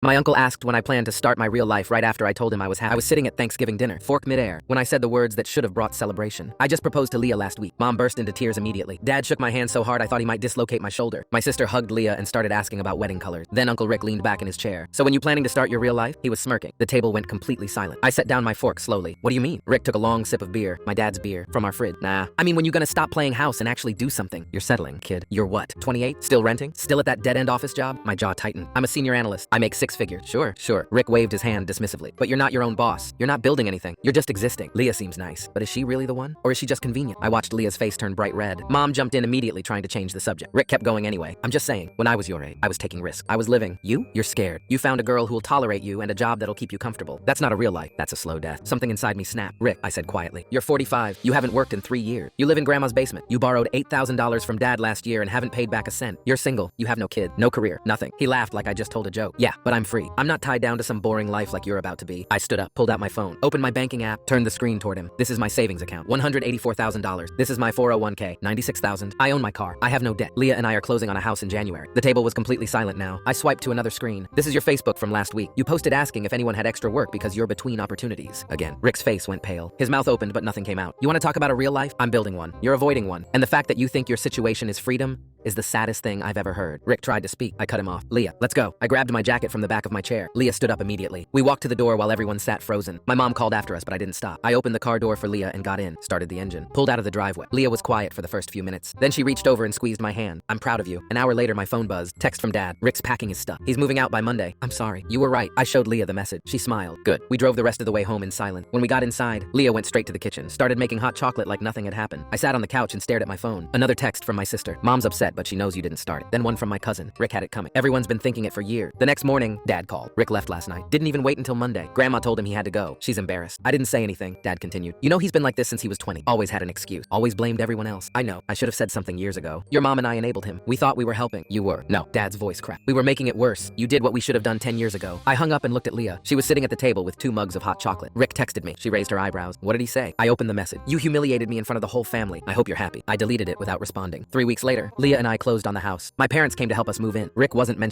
My uncle asked when I planned to start my real life right after I told him I was sitting at Thanksgiving dinner, fork midair, when I said the words that should have brought celebration. I just proposed to Leah last week. Mom burst into tears immediately. Dad shook my hand so hard I thought he might dislocate my shoulder. My sister hugged Leah and started asking about wedding colors. Then Uncle Rick leaned back in his chair. So when you planning to start your real life? He was smirking. The table went completely silent. I set down my fork slowly. What do you mean? Rick took a long sip of beer, my dad's beer, from our fridge. Nah. I mean when you gonna stop playing house and actually do something? You're settling, kid. You're what, 28? Still renting? Still at that dead-end office job? My jaw tightened. I'm a senior analyst. I make 6 figures. Sure. Rick waved his hand dismissively. But you're not your own boss. You're not building anything. You're just existing. Leah seems nice. But is she really the one? Or is she just convenient? I watched Leah's face turn bright red. Mom jumped in immediately trying to change the subject. Rick kept going anyway. I'm just saying, when I was your age, I was taking risks. I was living. You? You're scared. You found a girl who will tolerate you and a job that'll keep you comfortable. That's not a real life. That's a slow death. Something inside me snapped. Rick, I said quietly. You're 45. You haven't worked in 3 years. You live in grandma's basement. You borrowed $8,000 from dad last year and haven't paid back a cent. You're single. You have no kid. No career. Nothing. He laughed like I just told a joke. Yeah, but I'm free. I'm not tied down to some boring life like you're about to be. I stood up, pulled out my phone, opened my banking app, turned the screen toward him. This is my savings account. $184,000. This is my 401k. $96,000. I own my car. I have no debt. Leah and I are closing on a house in January. The table was completely silent now. I swiped to another screen. This is your Facebook from last week. You posted asking if anyone had extra work because you're between opportunities. Again, Rick's face went pale. His mouth opened, but nothing came out. You want to talk about a real life? I'm building one. You're avoiding one. And the fact that you think your situation is freedom is the saddest thing I've ever heard. Rick tried to speak. I cut him off. Leah, let's go. I grabbed my jacket from the back of my chair. Leah stood up immediately. We walked to the door while everyone sat frozen. My mom called after us, but I didn't stop. I opened the car door for Leah and got in, started the engine, pulled out of the driveway. Leah was quiet for the first few minutes. Then she reached over and squeezed my hand. I'm proud of you. An hour later, my phone buzzed. Text from Dad. Rick's packing his stuff. He's moving out by Monday. I'm sorry. You were right. I showed Leah the message. She smiled. Good. We drove the rest of the way home in silence. When we got inside, Leah went straight to the kitchen, started making hot chocolate like nothing had happened. I sat on the couch and stared at my phone. Another text from my sister. Mom's upset, but she knows you didn't start it. Then one from my cousin. Rick had it coming. Everyone's been thinking it for years. The next morning, Dad called. Rick left last night. Didn't even wait until Monday. Grandma told him he had to go. She's embarrassed. I didn't say anything. Dad continued. You know he's been like this since he was 20. Always had an excuse. Always blamed everyone else. I know. I should have said something years ago. Your mom and I enabled him. We thought we were helping. You were. No. Dad's voice cracked. We were making it worse. You did what we should have done 10 years ago. I hung up and looked at Leah. She was sitting at the table with 2 mugs of hot chocolate. Rick texted me. She raised her eyebrows. What did he say? I opened the message. You humiliated me in front of the whole family. I hope you're happy. I deleted it without responding. 3 weeks later, Leah and I closed on the house. My parents came to help us move in. Rick wasn't mentioned